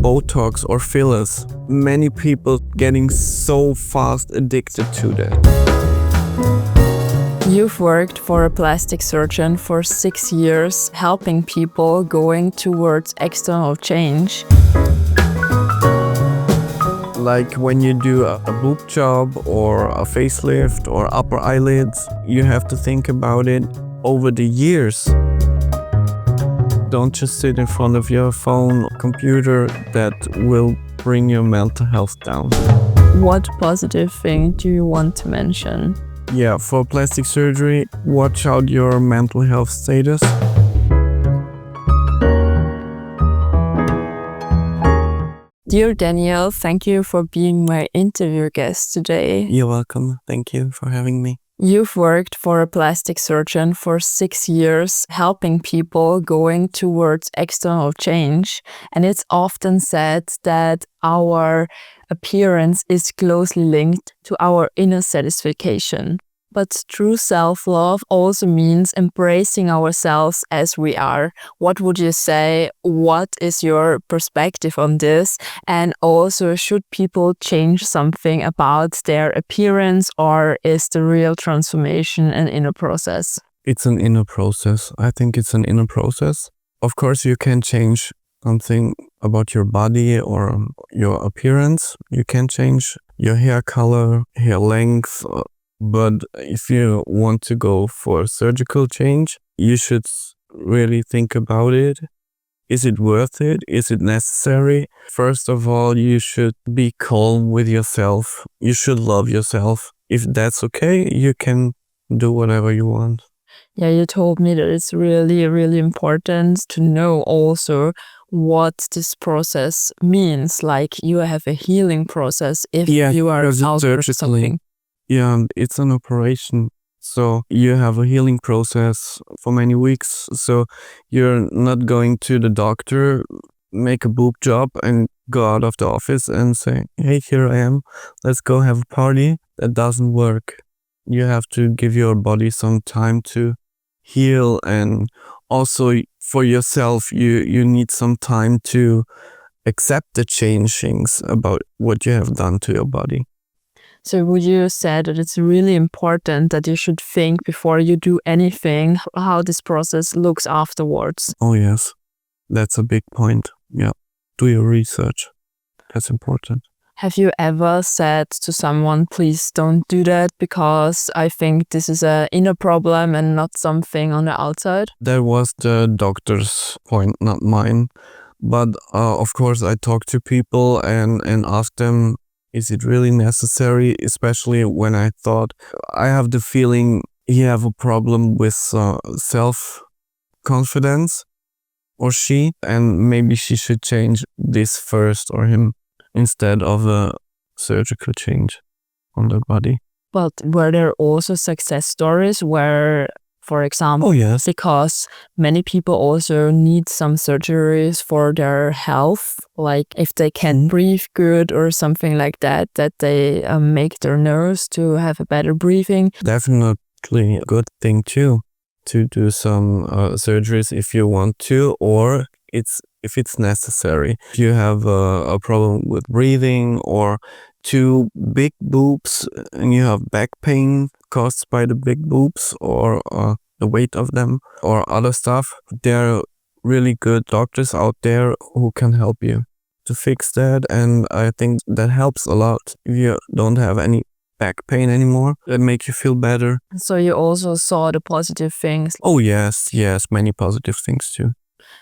Botox or fillers. Many people getting so fast addicted to that. You've worked for a plastic surgeon for 6 years, helping people going towards external change. Like when you do a boob job or a facelift or upper eyelids, you have to think about it over the years. Don't just sit in front of your phone or computer. That will bring your mental health down. What positive thing do you want to mention? Yeah, for plastic surgery, watch out your mental health status. Dear Danielle, thank you for being my interview guest today. You're welcome. Thank you for having me. You've worked for a plastic surgeon for 6 years, helping people going towards external change. And it's often said that our appearance is closely linked to our inner satisfaction. But true self-love also means embracing ourselves as we are. What would you say? What is your perspective on this? And also, should people change something about their appearance, or is the real transformation an inner process? It's an inner process. I think it's an inner process. Of course, you can change something about your body or your appearance. You can change your hair color, hair length. But if you want to go for surgical change, you should really think about it. Is it worth it? Is it necessary? First of all, you should be calm with yourself. You should love yourself. If that's okay, you can do whatever you want. Yeah, you told me that it's really, really important to know also what this process means. Like you have a healing process if you are out for something. Yeah, it's an operation. So you have a healing process for many weeks. So you're not going to the doctor, make a boob job and go out of the office and say, hey, here I am. Let's go have a party. That doesn't work. You have to give your body some time to heal. And also for yourself, you need some time to accept the changings about what you have done to your body. So would you say that it's really important that you should think before you do anything, how this process looks afterwards? Oh, yes. That's a big point. Yeah. Do your research. That's important. Have you ever said to someone, please don't do that because I think this is an inner problem and not something on the outside? That was the doctor's point, not mine. But of course, I talk to people and ask them, is it really necessary? Especially when I thought I have the feeling he have a problem with self-confidence or she, and maybe she should change this first or him instead of a surgical change on the body. But were there also success stories where, for example, because many people also need some surgeries for their health, like if they can breathe good or something like that, that they make their nose to have a better breathing. Definitely a good thing too, to do some surgeries if you want to, or if it's necessary. If you have a problem with breathing or too big boobs and you have back pain caused by the big boobs or the weight of them or other stuff, there are really good doctors out there who can help you to fix that. And I think that helps a lot. If you don't have any back pain anymore, that makes you feel better. So you also saw the positive things. Oh yes, many positive things too.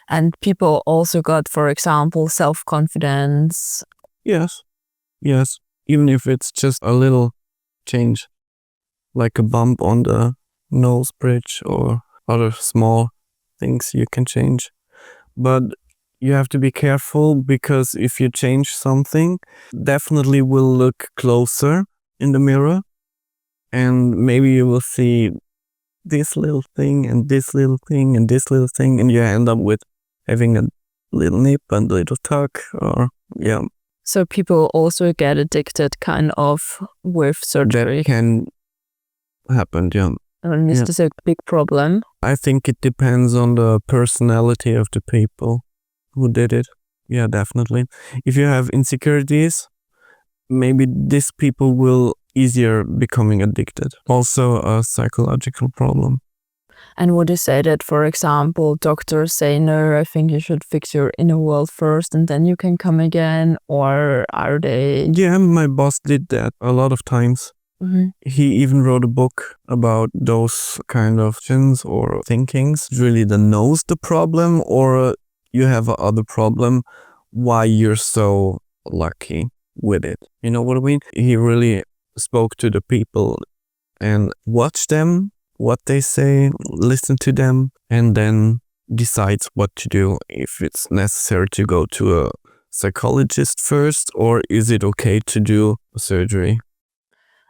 And people also got, for example, self-confidence. Yes, even if it's just a little change, like a bump on the nose bridge or other small things you can change. But you have to be careful, because if you change something, definitely will look closer in the mirror and maybe you will see this little thing and this little thing and this little thing, and you end up with having a little nip and a little tuck, or So people also get addicted kind of with surgery. That can happen, And is this a big problem? I think it depends on the personality of the people who did it. Yeah, definitely. If you have insecurities, maybe these people will easier becoming addicted. Also a psychological problem. And would you say that, for example, doctors say, no, I think you should fix your inner world first and then you can come again? Or are they? Yeah, my boss did that a lot of times. Mhm. He even wrote a book about those kind of things or thinkings. Really the knows the problem, or you have a other problem why you're so lucky with it. You know what I mean? He really spoke to the people and watch them, what they say, listen to them, and then decides what to do. If it's necessary to go to a psychologist first, or is it okay to do a surgery?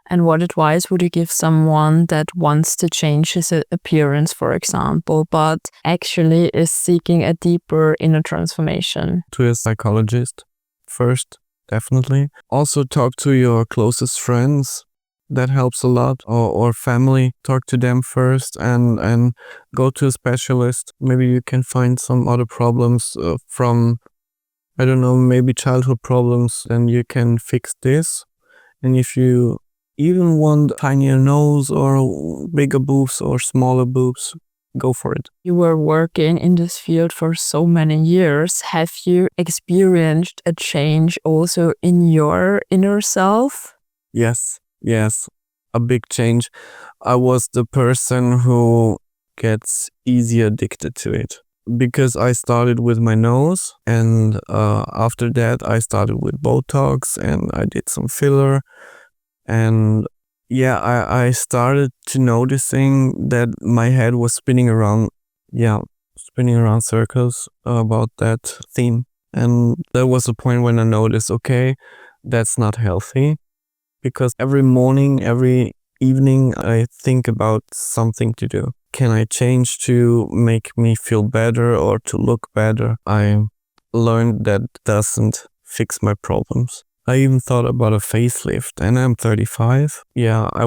And what advice would you give someone that wants to change his appearance, for example, but actually is seeking a deeper inner transformation? To a psychologist first, definitely. Also talk to your closest friends. That helps a lot. Or family. Talk to them first and go to a specialist. Maybe you can find some other problems from, I don't know, maybe childhood problems. Then you can fix this. And if you even want tinier nose or bigger boobs or smaller boobs, go for it. You were working in this field for so many years. Have you experienced a change also in your inner self? Yes, a big change. I was the person who gets easy addicted to it because I started with my nose, and after that I started with Botox and I did some filler, and yeah, I started to noticing that my head was spinning around, circles about that theme. And there was a point when I noticed, okay, that's not healthy, because every morning, every evening, I think about something to do. Can I change to make me feel better or to look better? I learned that doesn't fix my problems. I even thought about a facelift, and I'm 35. Yeah, I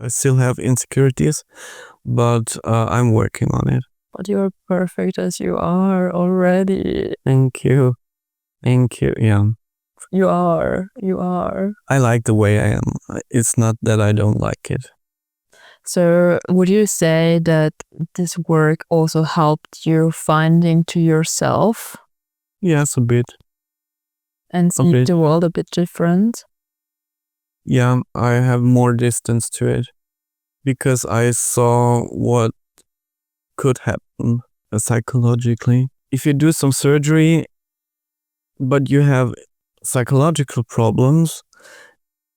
still have insecurities, but I'm working on it. But you're perfect as you are already. Thank you. Yeah. You are. I like the way I am. It's not that I don't like it. So would you say that this work also helped you finding to yourself Yes, a bit. and see bit. the world a bit different? Yeah, I have more distance to it because I saw what could happen psychologically. If you do some surgery, but you have psychological problems,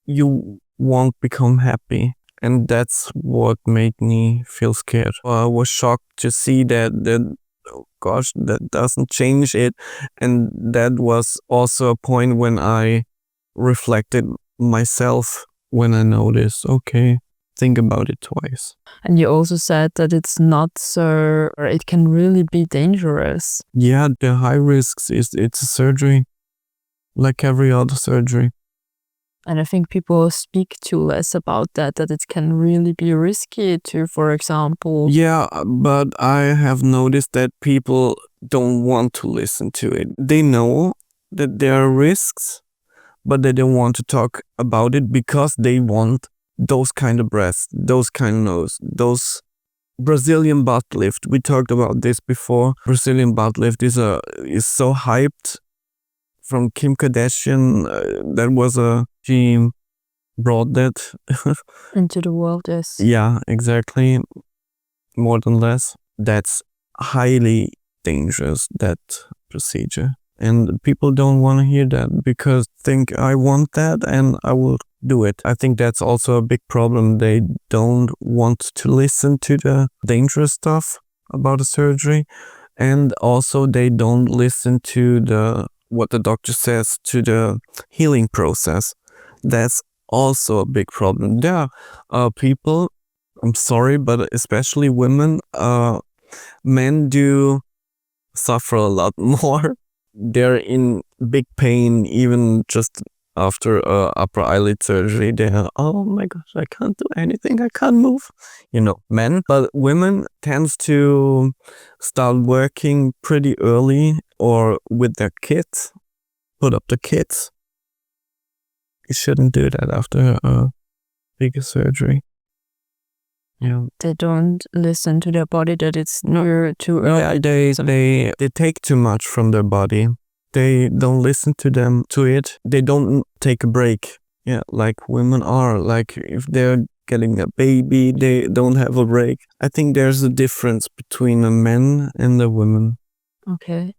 you won't become happy. And that's what made me feel scared. I was shocked to see that oh gosh, that doesn't change it. And that was also a point when I reflected myself, when I noticed, okay, think about it twice. And you also said that it's not so, or it can really be dangerous. Yeah, the high risks it's a surgery, like every other surgery. And I think people speak too less about that it can really be risky to, for example. Yeah, but I have noticed that people don't want to listen to it. They know that there are risks, but they don't want to talk about it because they want those kind of breasts, those kind of nose, those Brazilian butt lift. We talked about this before. Brazilian butt lift is so hyped from Kim Kardashian. She brought that Into the world, yes. Yeah, exactly. More than less. That's highly dangerous, that procedure. And people don't want to hear that because think I want that and I will do it. I think that's also a big problem. They don't want to listen to the dangerous stuff about the surgery. And also they don't listen to what the doctor says, to the healing process. That's also a big problem. There are people, I'm sorry, but especially women, men do suffer a lot more. They're in big pain even just after upper eyelid surgery. They're, oh my gosh, I can't do anything, I can't move. Men. But women tends to start working pretty early or with their kids, put up the kids. You shouldn't do that after a big surgery. Yeah. They don't listen to their body, that it's too early. Yeah, they take too much from their body. They don't listen to it. They don't take a break. Yeah, like women are. Like if they're getting a baby, they don't have a break. I think there's a difference between a man and a woman. Okay.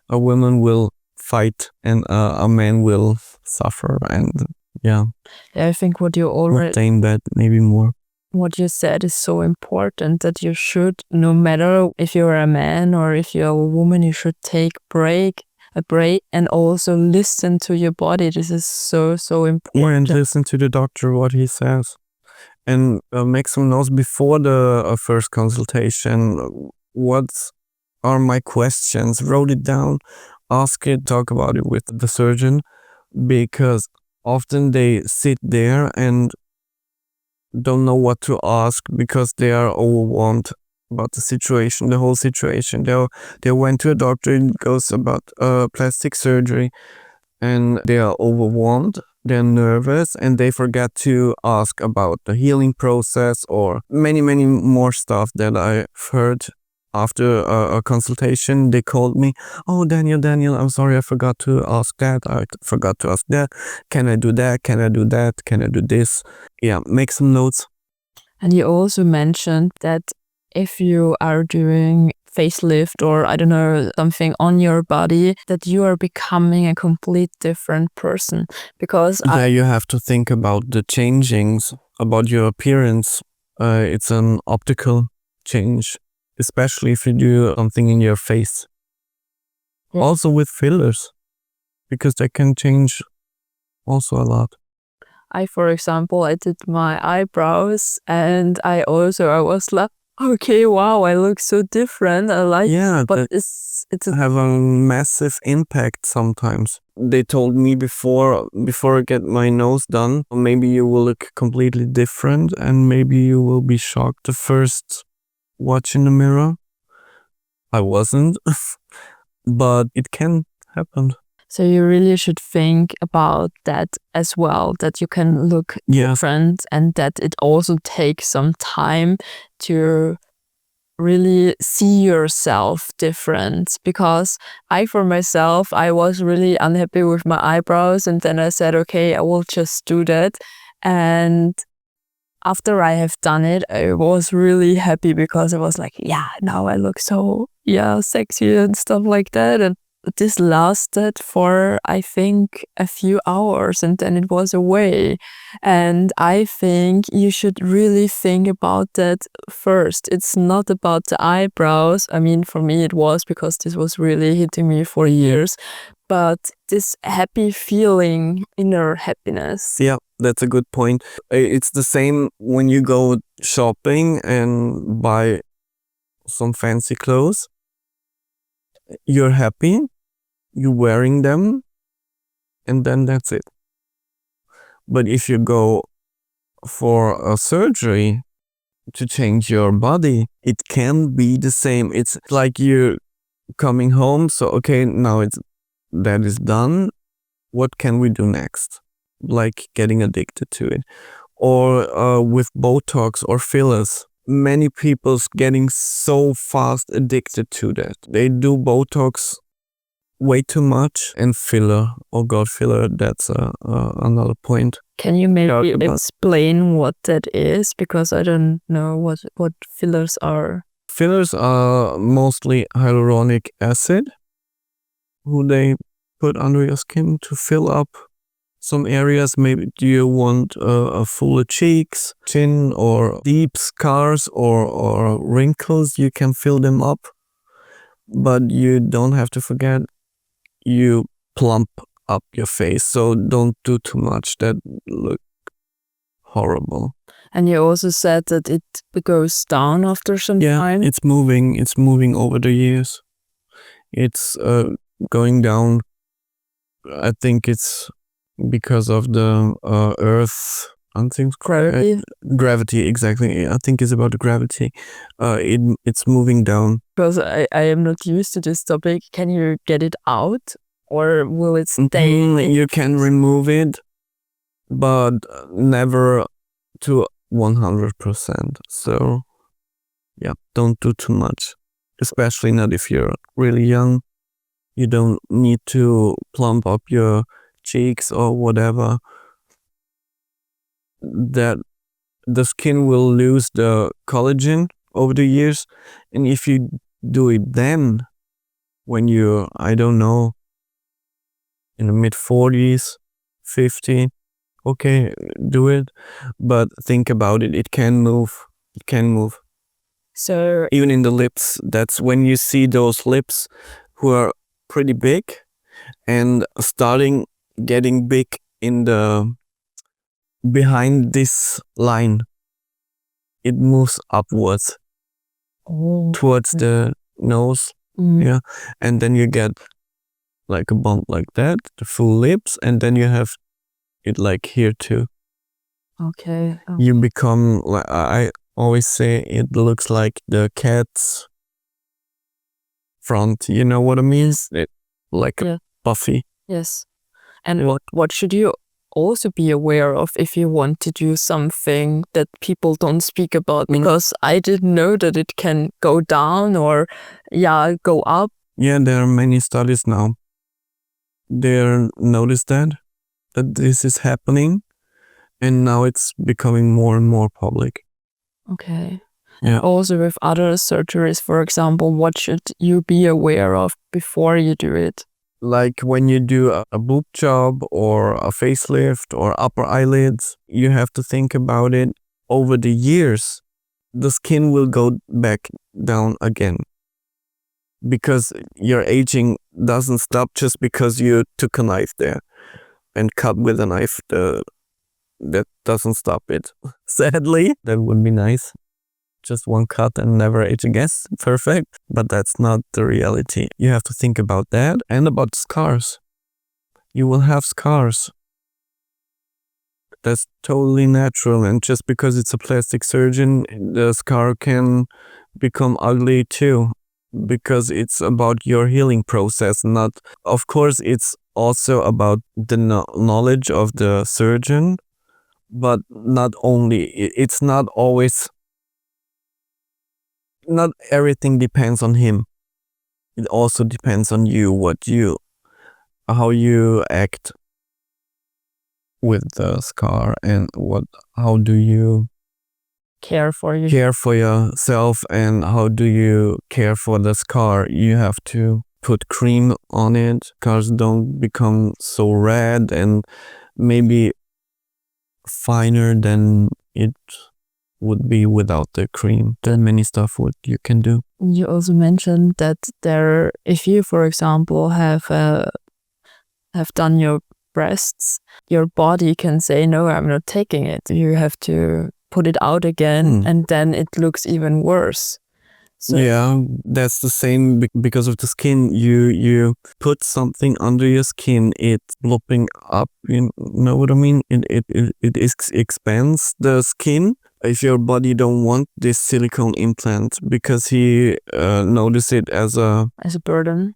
A woman will fight and a man will suffer, and yeah. I think what you Not already saying that, maybe more. what you said is so important, that you should, no matter if you're a man or if you're a woman, you should take a break and also listen to your body. This is so Yeah, important. and listen to the doctor what he says, and make some notes before the first consultation. What are my questions? Wrote it down, ask it, talk about it with the surgeon, because often they sit there and don't know what to ask because they are overwhelmed about the situation, the whole situation. They went to a doctor, it goes about plastic surgery, and they are overwhelmed, they're nervous, and they forget to ask about the healing process or many more stuff that I've heard. After a consultation, they called me, "Oh, Daniel, I'm sorry, I forgot to ask that, I forgot to ask that. Can I do that? Can I do that? Can I do this?" Yeah, make some notes. And you also mentioned that if you are doing facelift or I don't know, something on your body, that you are becoming a complete different person. Because Yeah, you have to think about the changings, about your appearance. It's an optical change, especially if you do something in your face. Yeah. Also with fillers, because they can change also a lot. for example, I did my eyebrows and I was like, okay, wow, I look so different. I like, Yeah, but that it's have a massive impact sometimes. They told me before I get my nose done, maybe you will look completely different and maybe you will be shocked the first watch in the mirror. I wasn't, but it can happen. So you really should think about that as well, that you can look different and that it also takes some time to really see yourself different. Because for myself, I was really unhappy with my eyebrows, and then I said, okay, I will just do that. And after I have done it, I was really happy because I was like, yeah, now I look so, sexy and stuff like that. And this lasted for, I think, a few hours and then it was away. And I think you should really think about that first. It's not about the eyebrows. I mean, for me, it was because this was really hitting me for years. But this happy feeling, inner happiness. Yeah, that's a good point. It's the same when you go shopping and buy some fancy clothes. You're happy, you're wearing them, and then that's it. But if you go for a surgery to change your body, it can be the same. It's like you're coming home, so okay, now that is done. What can we do next? Like getting addicted to it. Or with Botox or fillers. Many people's getting so fast addicted to that. They do Botox way too much, and filler, oh god, filler, that's another point. Can you maybe explain what that is? Because I don't know what fillers are. Fillers are mostly hyaluronic acid, who they put under your skin to fill up some areas. Maybe do you want a fuller cheeks, chin, or deep scars or wrinkles? You can fill them up, but you don't have to forget you plump up your face, so don't do too much. That look horrible. And you also said that it goes down after some time. It's moving over the years. It's going down. I think it's because of the earth I think Gravity. gravity, exactly. I think it's about the gravity. It's moving down. Because I am not used to this topic. Can you get it out, or will it stay? You can remove it, but never to 100%. So yeah, don't do too much, especially not if you're really young. You don't need to plump up your cheeks or whatever. That the skin will lose the collagen over the years, and if you do it then, when you're, I don't know, in the mid-40s, 50, okay, do it, but think about it. It can move. It can move. So Even in the lips, that's when you see those lips who are pretty big and starting getting big in the behind this line. It moves upwards towards the nose. Yeah, and then you get like a bump like that, the full lips, and then you have it like here too. Okay. You become, like I always say, it looks like the cat's front. You know what I mean? It like Yeah. puffy. Yes. And what should you also be aware of if you want to do something that people don't speak about? Because I didn't know that it can go down or go up. Yeah, there are many studies now. They noticed that this is happening, and now it's becoming more and more public. Okay. Yeah. Also with other surgeries, for example, what should you be aware of before you do it? Like when you do a boob job or a facelift or upper eyelids, you have to think about it. Over the years, the skin will go back down again, because your aging doesn't stop just because you took a knife there and cut with a knife. That doesn't stop it. Sadly, that would be nice. Just one cut and never age again. Perfect. But that's not the reality. You have to think about that and about scars. You will have scars. That's totally natural. And just because it's a plastic surgeon, the scar can become ugly too, because it's about your healing process. Not, of course, it's also about the knowledge of the surgeon, but not only. It's not always, not everything depends on him. It also depends on you, how you act with the scar, and how do you Care for yourself, and how do you care for the scar. You have to put cream on it. Scars don't become so red and maybe finer than it would be without the cream. There's many stuff what you can do. You also mentioned that if you, for example, have done your breasts, your body can say, no, I'm not taking it. You have to put it out again, and then it looks even worse. So yeah, that's the same because of the skin. You put something under your skin, it's blopping up. You know what I mean? It expands the skin. If your body don't want this silicone implant because he notice it as a burden.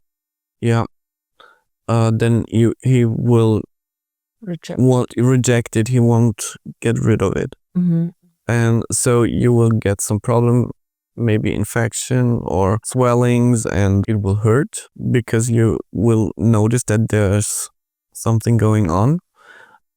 Yeah. Then he will reject it. He won't get rid of it. And so you will get some problem, maybe infection or swellings, and it will hurt because you will notice that there's something going on.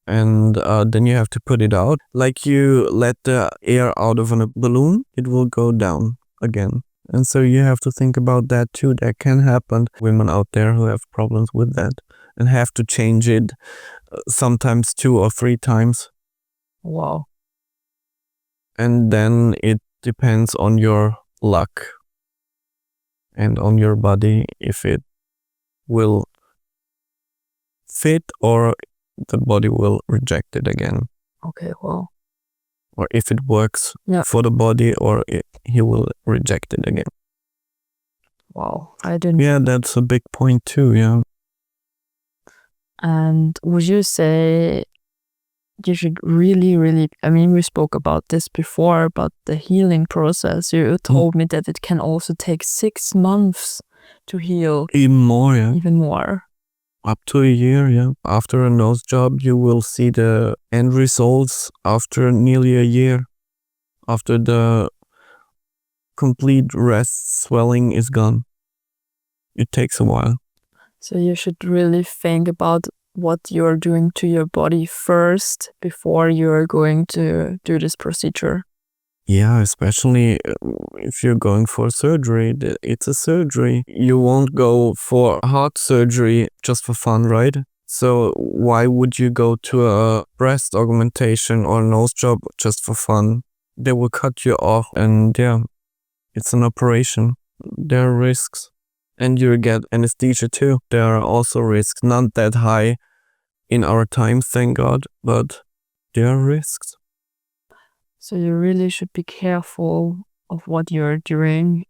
And then you have to put it out. Like you let the air out of a balloon, it will go down again. And so you have to think about that too. That can happen. Women out there who have problems with that and have to change it sometimes 2 or 3 times. Wow. And then it depends on your luck and on your body if it will fit or the body will reject it again. Okay, well. Or if it works for the body or he will reject it again. Wow, I didn't. Yeah, that's a big point too, yeah. And would you say you should really, we spoke about this before, about the healing process. You told me that it can also take 6 months to heal. Even more, yeah. Even more. Up to a year, yeah. After a nose job, you will see the end results after nearly a year. After the complete rest, swelling is gone. It takes a while. So you should really think about what you're doing to your body first before you're going to do this procedure. Yeah, especially if you're going for surgery. It's a surgery. You won't go for heart surgery just for fun, right? So why would you go to a breast augmentation or nose job just for fun? They will cut you off, and yeah, it's an operation. There are risks. And you get anesthesia too. There are also risks, not that high in our time, thank God, but there are risks. So you really should be careful of what you're doing.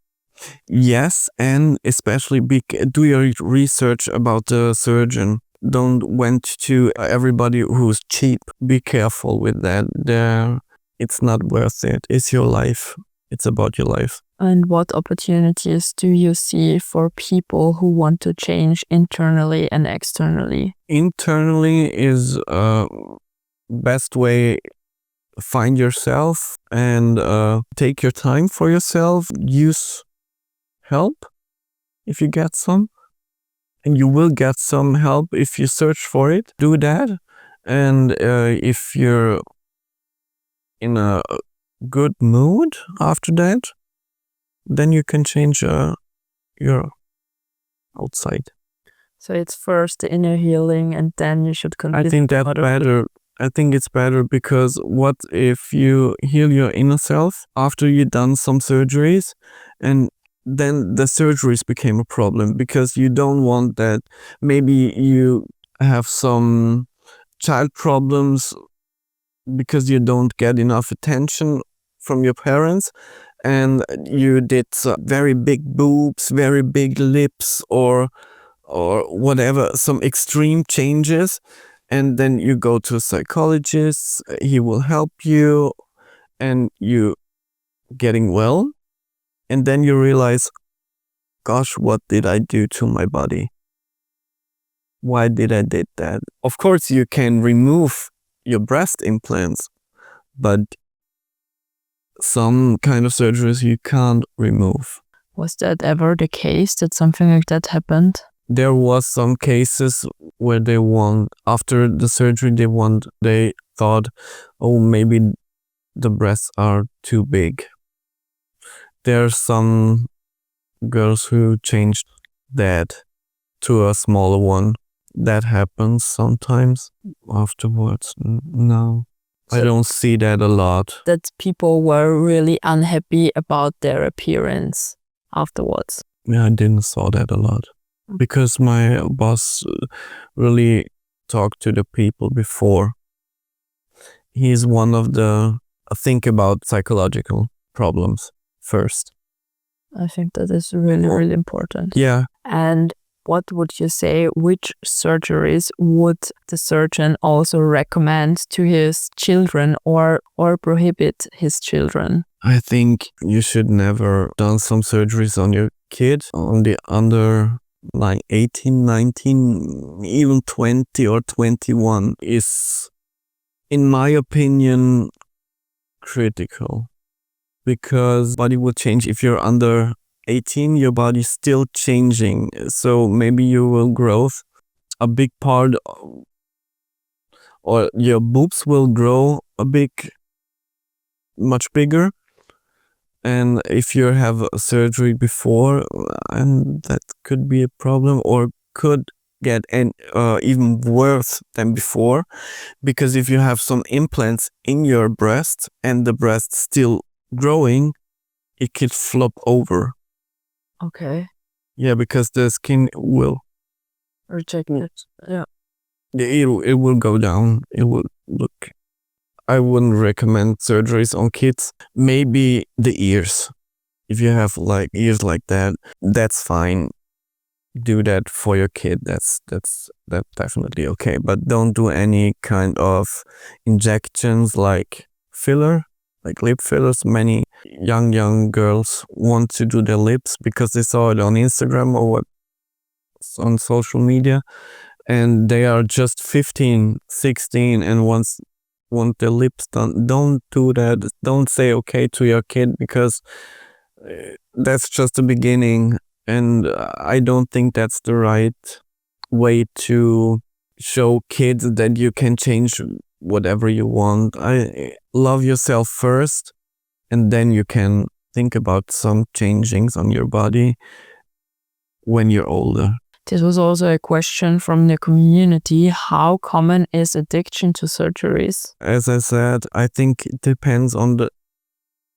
Yes, and especially do your research about the surgeon. Don't went to everybody who's cheap. Be careful with that. It's not worth it. It's your life. It's about your life. And what opportunities do you see for people who want to change internally and externally? Internally is best way. Find yourself and take your time for yourself. Use help if you get some. And you will get some help if you search for it. Do that. And if you're in a good mood after that, then you can change your outside. So it's first the inner healing, and then you should continue. I think that's better. I think it's better because what if you heal your inner self after you've done some surgeries, and then the surgeries became a problem because you don't want that. Maybe you have some child problems because you don't get enough attention from your parents, and you did very big boobs, very big lips, or whatever, some extreme changes, and then you go to a psychologist, he will help you, and you getting well, and then you realize, gosh, what did I do to my body? Why did I did that? Of course, you can remove your breast implants, but some kind of surgeries you can't remove. Was that ever the case that something like that happened? There was some cases where they want, after the surgery, they thought, oh, maybe the breasts are too big. There are some girls who changed that to a smaller one. That happens sometimes afterwards. No, I don't see that a lot. That people were really unhappy about their appearance afterwards. Yeah, I didn't saw that a lot. Because my boss really talked to the people before. He's one of the think about psychological problems first. I think that is really, really important. Yeah. And what would you say, which surgeries would the surgeon also recommend to his children or prohibit his children? I think you should never done some surgeries on your kid, on the under like 18, 19, even 20 or 21 is, in my opinion, critical. Because body will change. If you're under 18, your body's still changing. So maybe you will grow a big part, or your boobs will grow much bigger. And if you have a surgery before, and that could be a problem, or could get even worse than before, because if you have some implants in your breast and the breast still growing, it could flop over. Okay. Yeah, because the skin will reject it. Yeah. It will go down. It will look. I wouldn't recommend surgeries on kids. Maybe the ears. If you have like ears like that, that's fine. do that for your kid, that's definitely okay. But don't do any kind of injections like filler, like lip fillers. Many young girls want to do their lips because they saw it on Instagram or on social media, and they are just 15, 16 and want their lips done. Don't do that. Don't say okay to your kid, because that's just the beginning, and I don't think that's the right way to show kids that you can change whatever you want. I love yourself first, and then you can think about some changings on your body when you're older. This was also a question from the community. How common is addiction to surgeries? As I said, I think it depends on the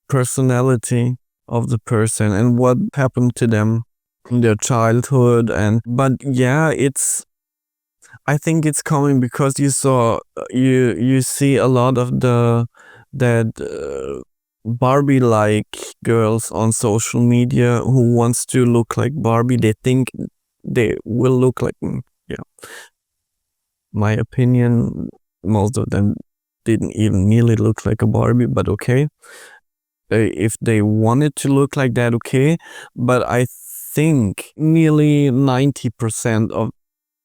personality of the person and what happened to them in their childhood. But yeah, I think it's coming because you see a lot of that Barbie-like girls on social media who wants to look like Barbie. They think they will look like, yeah. My opinion, most of them didn't even nearly look like a Barbie, but okay. If they wanted to look like that, okay. But I think nearly 90% of,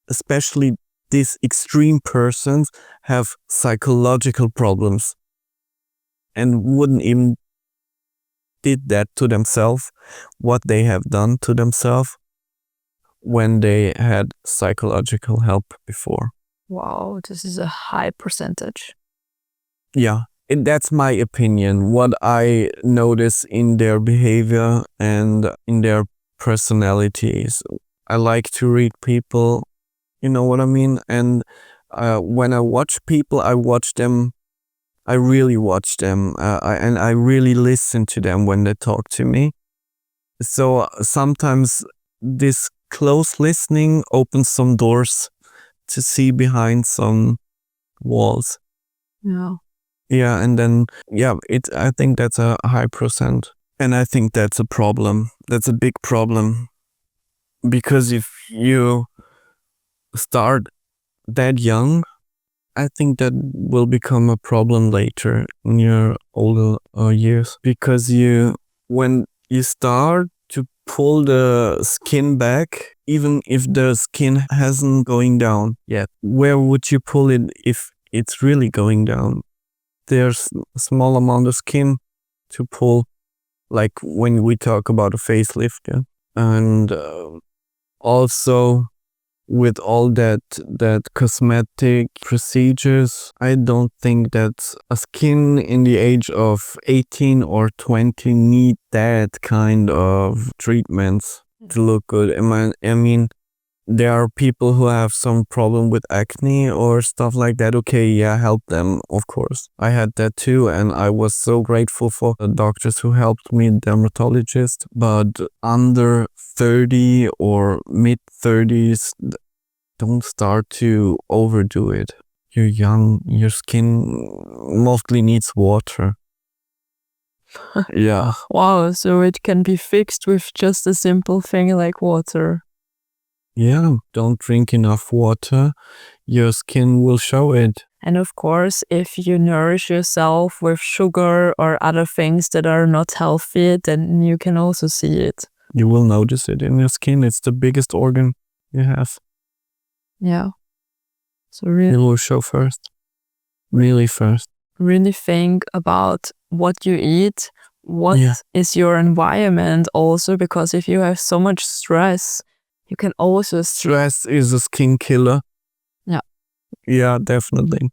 especially these extreme persons, have psychological problems and wouldn't even did that to themselves, what they have done to themselves when they had psychological help before. Wow, this is a high percentage. Yeah, that's my opinion. What I notice in their behavior and in their personalities. I like to read people, you know what I mean? And when I watch people, I watch them. I really watch them, and I really listen to them when they talk to me. So sometimes this close listening opens some doors to see behind some walls. Yeah. Yeah, and then I think that's a high percent, and I think that's a problem. That's a big problem, because if you start that young, I think that will become a problem later in your older years, because when you start to pull the skin back, even if the skin hasn't going down yet, where would you pull it if it's really going down? There's a small amount of skin to pull, like when we talk about a facelift, yeah. And also with all that cosmetic procedures, I don't think that a skin in the age of 18 or 20 need that kind of treatments to look good. I mean, there are people who have some problem with acne or stuff like that. Okay, yeah, help them, of course. I had that too, and I was so grateful for the doctors who helped me, dermatologists. But under 30 or mid 30s, don't start to overdo it. You're young, your skin mostly needs water. Yeah. Wow, so it can be fixed with just a simple thing like water. Yeah, don't drink enough water, your skin will show it. And of course, if you nourish yourself with sugar or other things that are not healthy, then you can also see it. You will notice it in your skin. It's the biggest organ you have. Yeah. So It will show first. Really first. really think about what you eat, what is your environment also, because if you have so much stress, you can also... Stress is a skin killer. Yeah. Yeah, definitely.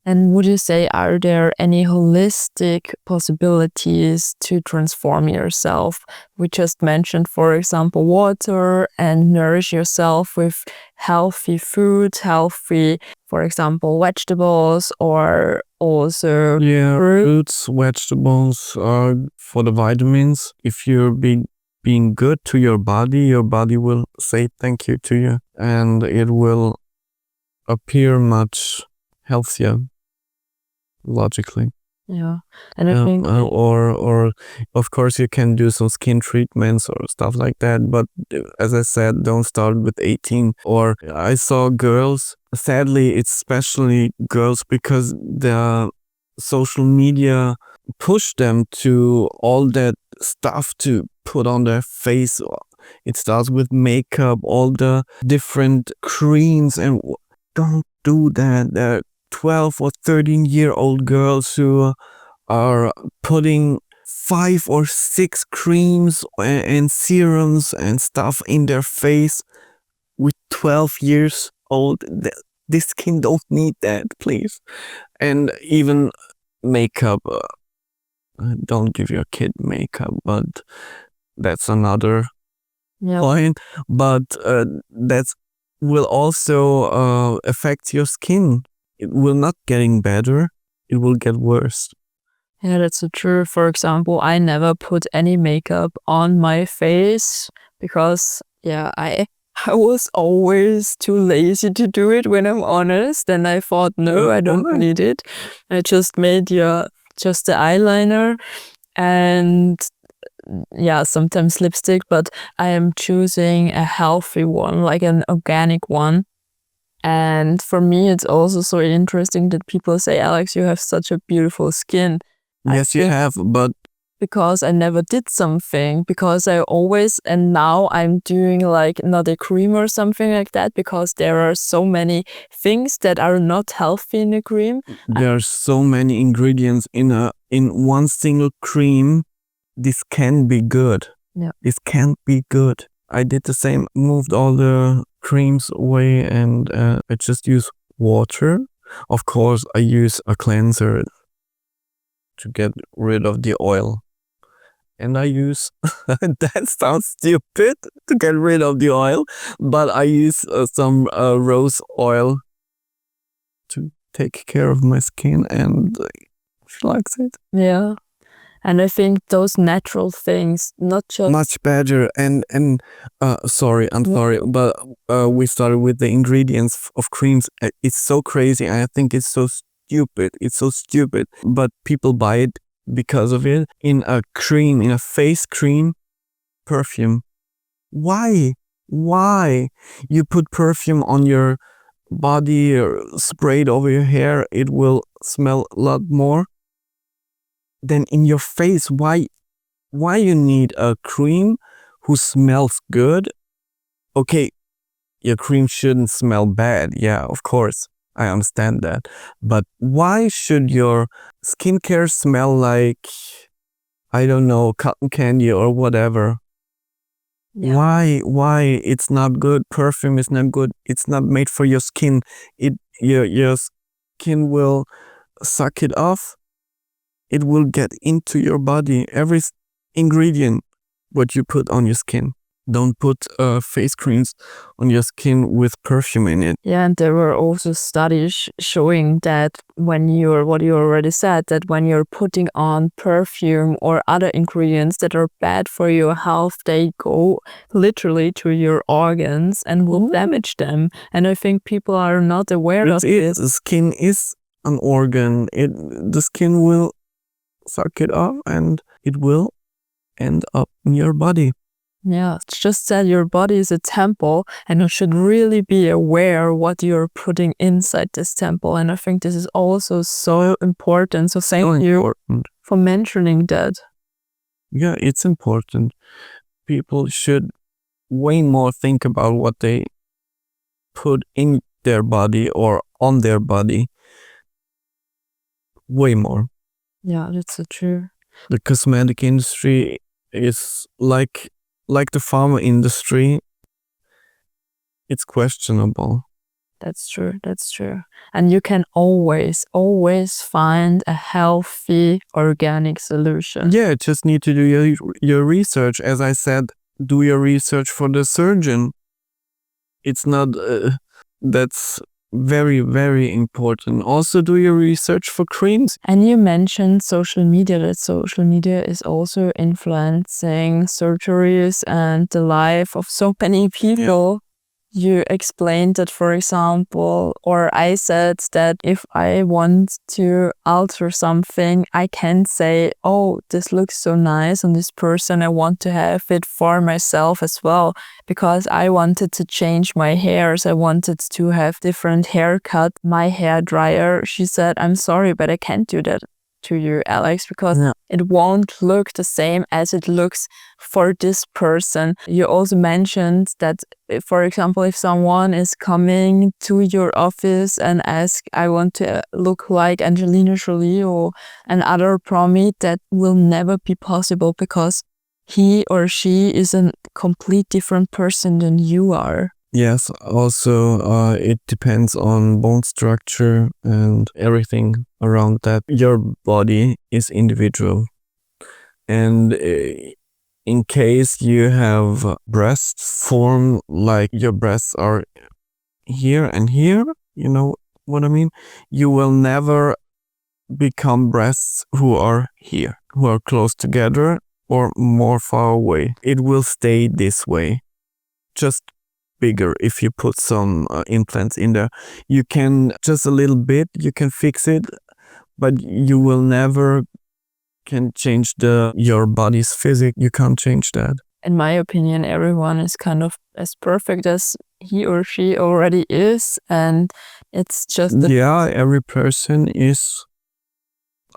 And would you say, are there any holistic possibilities to transform yourself? We just mentioned, for example, water and nourish yourself with healthy food, healthy, for example, vegetables, or also fruits, vegetables are for the vitamins. If you're being good to your body will say thank you to you, and it will appear much healthier, logically. Yeah. And I think or of course you can do some skin treatments or stuff like that, but as I said, don't start with 18. Or I saw girls, sadly it's especially girls, because the social media push them to all that stuff to put on their face. It starts with makeup, all the different creams, and don't do that. There are 12 or 13-year-old girls who are putting 5 or 6 creams and serums and stuff in their face with 12 years old. This skin don't need that, please. And even makeup, don't give your kid makeup, but that's another point. But that will also affect your skin. It will not getting better, it will get worse. Yeah, that's so true. For example, I never put any makeup on my face because, I was always too lazy to do it, when I'm honest. And I thought, no, I don't need it. I just made just the eyeliner and sometimes lipstick, but I am choosing a healthy one, like an organic one. And for me, it's also so interesting that people say, Alex, you have such a beautiful skin. Yes, you have, but because I never did something, because I always, and now I'm doing like not a cream or something like that, because there are so many things that are not healthy in a cream. There are so many ingredients in one single cream. This can be good. Yeah. This can't be good. I did the same, moved all the creams away, and I just use water. Of course, I use a cleanser to get rid of the oil. And I use, that sounds stupid, to get rid of the oil, but I use some rose oil to take care of my skin, and she likes it. Yeah. And I think those natural things, not just much better. And sorry, I'm sorry, but we started with the ingredients of creams. It's so crazy. I think it's so stupid. It's so stupid, but people buy it because of it. In a cream, in a face cream, perfume. Why you put perfume on your body or spray it over your hair? It will smell a lot more than in your face. Why you need a cream who smells good? Okay, your cream shouldn't smell bad. Yeah, of course, I understand that. But why should your skincare smell like, I don't know, cotton candy or whatever? Yeah. Why it's not good? Perfume is not good. It's not made for your skin. Your skin will suck it off. It will get into your body. Every ingredient what you put on your skin. Don't put face creams on your skin with perfume in it. Yeah, and there were also studies showing that what you already said, that when you're putting on perfume or other ingredients that are bad for your health, they go literally to your organs and will damage them. And I think people are not aware of this. The skin is an organ. The skin will suck it off and it will end up in your body. Yeah, it's just that your body is a temple, and you should really be aware what you're putting inside this temple. And I think this is also so important. So thank you for mentioning that. Yeah, it's important. People should way more think about what they put in their body or on their body. Way more. Yeah, that's so true. The cosmetic industry is like the pharma industry. It's questionable. That's true. And you can always find a healthy organic solution. Yeah, just need to do your research. As I said, do your research for the surgeon. It's not, that's very, very important. Also do your research for creams. And you mentioned social media, that social media is also influencing surgeries and the life of so many people. you explained that, for example, or I said that if I want to alter something, I can say, oh, this looks so nice on this person. I want to have it for myself as well, because I wanted to change my hairs. I wanted to have different haircut. My hair dryer, she said, I'm sorry, but I can't do that to you, Alex, because it won't look the same as it looks for this person. You also mentioned that, for example, if someone is coming to your office and ask, I want to look like Angelina Jolie or another promi, that will never be possible because he or she is a complete different person than you are. Yes, also it depends on bone structure and everything around that. Your body is individual. And in case you have breasts form like your breasts are here and here, you know what I mean? You will never become breasts who are here, who are close together or more far away. It will stay this way. Just bigger if you put some implants in there. You can just a little bit, you can fix it, but you will never can change your body's physics. You can't change that. In my opinion, everyone is kind of as perfect as he or she already is, and it's just every person is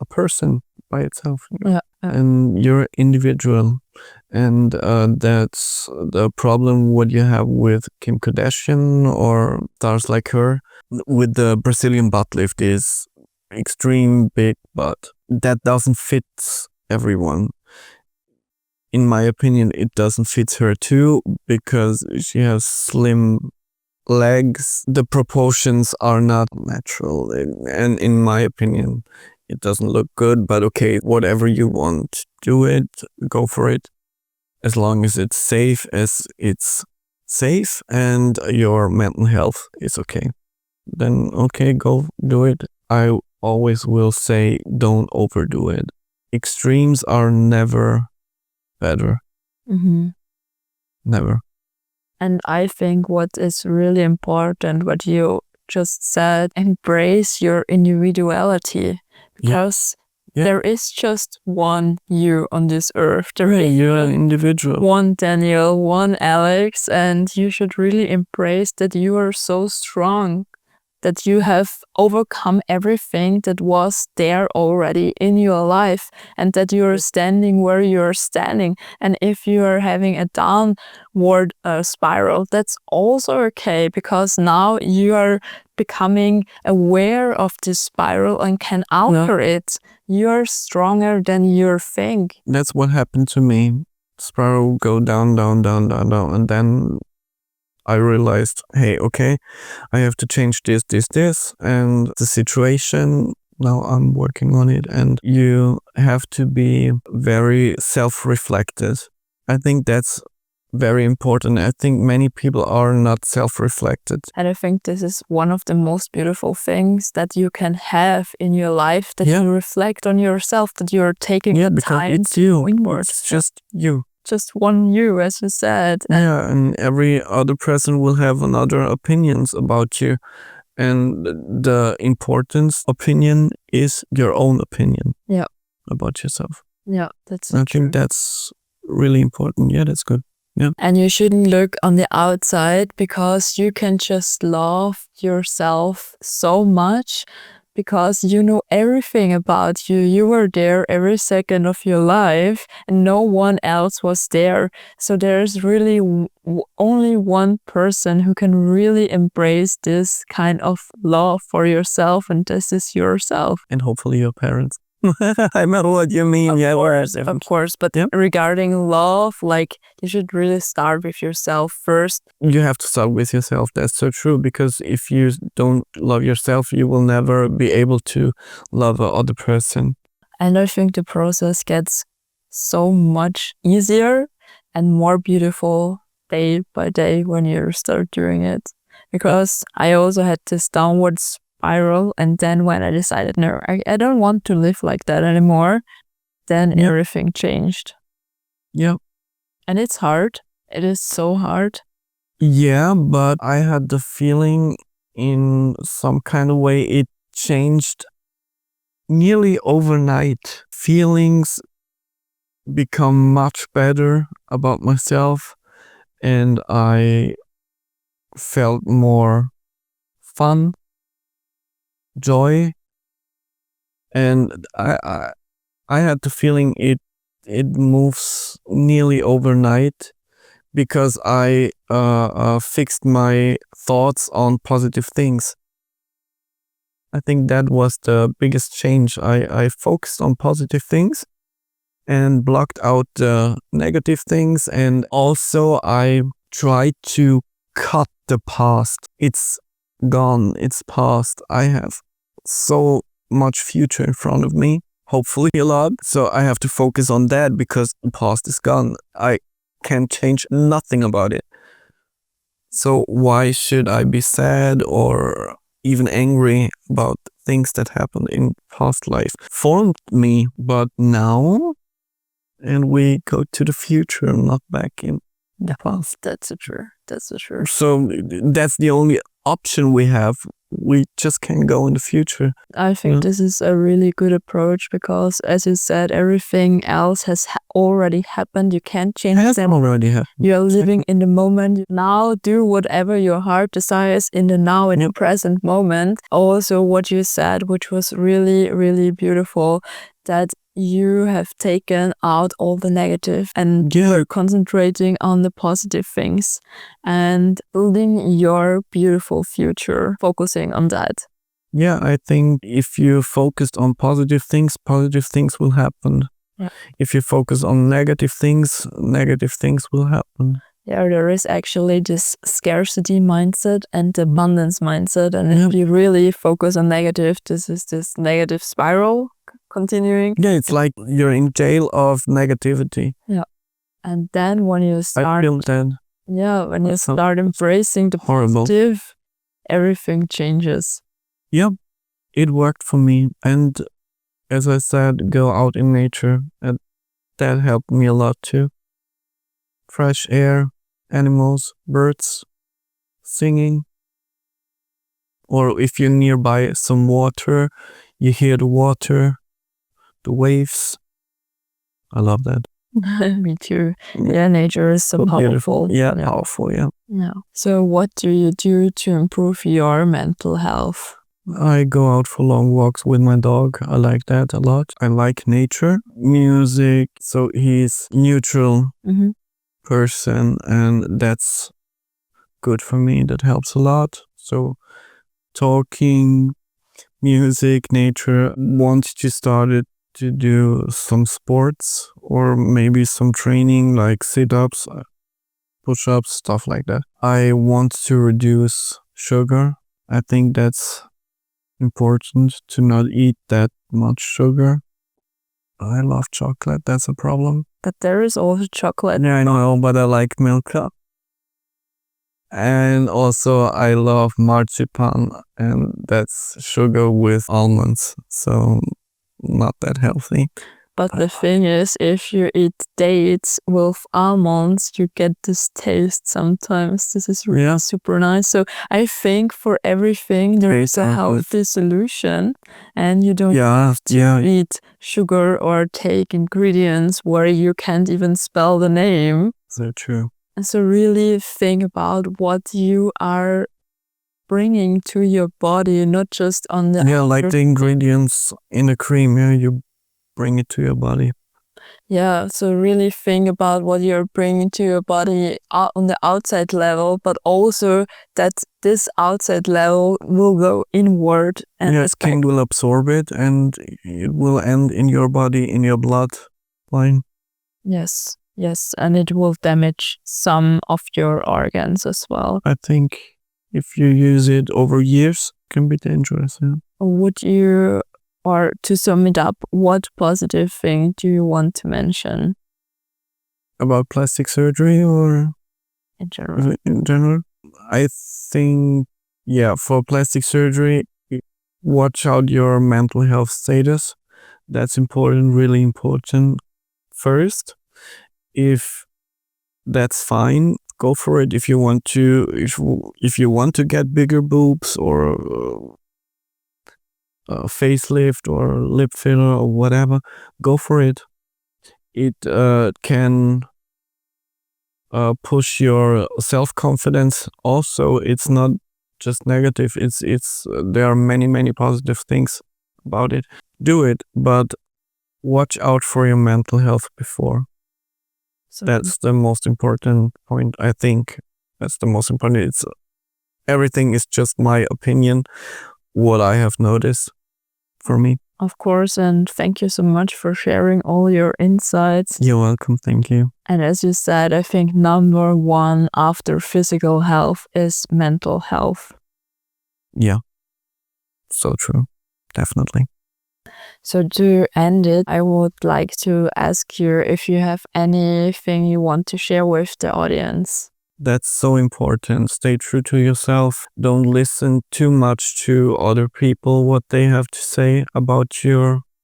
a person by itself. Yeah. And you're individual. And that's the problem what you have with Kim Kardashian or stars like her. With the Brazilian butt lift is extreme big butt. That doesn't fit everyone. In my opinion, it doesn't fit her too because she has slim legs. The proportions are not natural. And in my opinion, it doesn't look good, but okay, whatever you want, do it, go for it. As long as it's safe and your mental health is okay. Then okay, go do it. I always will say don't overdo it. Extremes are never better. Mm-hmm. Never. And I think what is really important, what you just said, embrace your individuality, because there is just one you on this earth. You're an individual. One Danielle, one Alex, and you should really embrace that you are so strong, that you have overcome everything that was there already in your life, and that you are standing where you are standing. And if you are having a downward spiral, that's also okay, because now you are becoming aware of this spiral and can alter it. You're stronger than you think. That's what happened to me. Spiral go down, down, down, down, down, and then I realized, hey, okay, I have to change this, and the situation, now I'm working on it, and you have to be very self-reflected. I think that's very important. I think many people are not self-reflected. And I think this is one of the most beautiful things that you can have in your life, that you reflect on yourself, that you're taking the time. It's you. It's just you. Just one you, as you said. And every other person will have another opinions about you. And the important opinion is your own opinion about yourself. Yeah, that's I think that's really important. Yeah, that's good. Yeah. And you shouldn't look on the outside, because you can just love yourself so much, because you know everything about you. You were there every second of your life and no one else was there. So there's really only one person who can really embrace this kind of love for yourself, and this is yourself. And hopefully your parents. I know what you mean. Of course, but regarding love, like, you should really start with yourself first. You have to start with yourself. That's so true, because if you don't love yourself, you will never be able to love the other person. And I think the process gets so much easier and more beautiful day by day when you start doing it. Because I also had this downward spiral, and then when I decided, no, I don't want to live like that anymore, then everything changed. Yeah. And it's hard. It is so hard. Yeah, but I had the feeling in some kind of way it changed nearly overnight. Feelings become much better about myself, and I felt more fun, joy, and I had the feeling it moves nearly overnight because I fixed my thoughts on positive things. I think that was the biggest change. I focused on positive things and blocked out the negative things, and also I tried to cut the past. It's gone, it's past. I have so much future in front of me, hopefully a lot. So I have to focus on that because the past is gone. I can't change nothing about it. So why should I be sad or even angry about things that happened in past life? Formed me, but now, and we go to the future, not back in the past. That's true. That's true. So that's the only option we have. We just can't go in the future. I think this is a really good approach because, as you said, everything else has already happened. You can't change them. Already happened. You're living in the moment. Now do whatever your heart desires in the now, in the present moment. Also, what you said, which was really, really beautiful, that you have taken out all the negative and you're concentrating on the positive things and building your beautiful future, focusing on that. Yeah, I think if you focused on positive things will happen. Yeah. If you focus on negative things will happen. Yeah, there is actually this scarcity mindset and the abundance mindset. And if you really focus on negative, this is this negative spiral continuing. Yeah, it's like you're in jail of negativity. Yeah. And then when you start, I feel that. Yeah, when you start embracing the positive, everything changes. Yep, it worked for me. And as I said, go out in nature. And that helped me a lot too. Fresh air, animals, birds, singing. Or if you're nearby some water, you hear the water, the waves. I love that. Me too. Yeah, nature is so powerful. Yeah, powerful, yeah. So what do you do to improve your mental health? I go out for long walks with my dog. I like that a lot. I like nature, music. So he's neutral person, and that's good for me. That helps a lot. So talking, music, nature. Want to start it to do some sports or maybe some training like sit-ups, push-ups, stuff like that. I want to reduce sugar. I think that's important to not eat that much sugar. I love chocolate. That's a problem. But there is also chocolate. Yeah, I know, but I like Milka. And also I love marzipan, and that's sugar with almonds. So not that healthy. But the thing is, if you eat dates with almonds, you get this taste sometimes. This is really super nice. So I think for everything, there is a healthy solution. And you don't have to eat sugar or take ingredients where you can't even spell the name. So true. And so really think about what you are bringing to your body, not just on the... Yeah, like the ingredients in a cream, you bring it to your body. Yeah, so really think about what you're bringing to your body on the outside level, but also that this outside level will go inward. And your skin will absorb it and it will end in your body, in your blood line. Yes, and it will damage some of your organs as well. I think if you use it over years, it can be dangerous. Yeah. Would you... Or to sum it up, what positive thing do you want to mention? About plastic surgery or? In general. In general? I think, for plastic surgery, watch out your mental health status. That's important, really important. First, if that's fine, go for it. If you want to, if you want to get bigger boobs or a facelift or lip filler or whatever, go for it. It can push your self-confidence. Also, it's not just negative. It's there are many positive things about it. Do it, but watch out for your mental health before. So That's the most important point, I think. That's the most important. It's everything is just my opinion, what I have noticed for me. of course, and thank you so much for sharing all your insights. You're welcome. Thank you. And as you said, I think number one after physical health is mental health. Yeah. So true. Definitely. So to end it, I would like to ask you if you have anything you want to share with the audience. That's so important. Stay true to yourself. Don't listen too much to other people, what they have to say about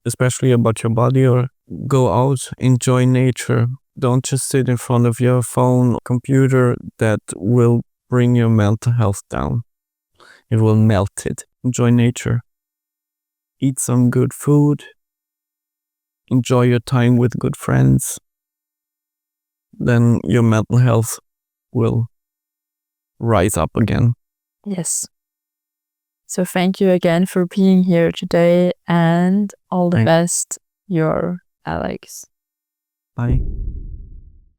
especially about your body, or go out, enjoy nature. Don't just sit in front of your phone, computer. That will bring your mental health down. It will melt it. Enjoy nature. Eat some good food. Enjoy your time with good friends. Then your mental health will rise up again. Yes. So thank you again for being here today, and all the best, your Alex. Bye.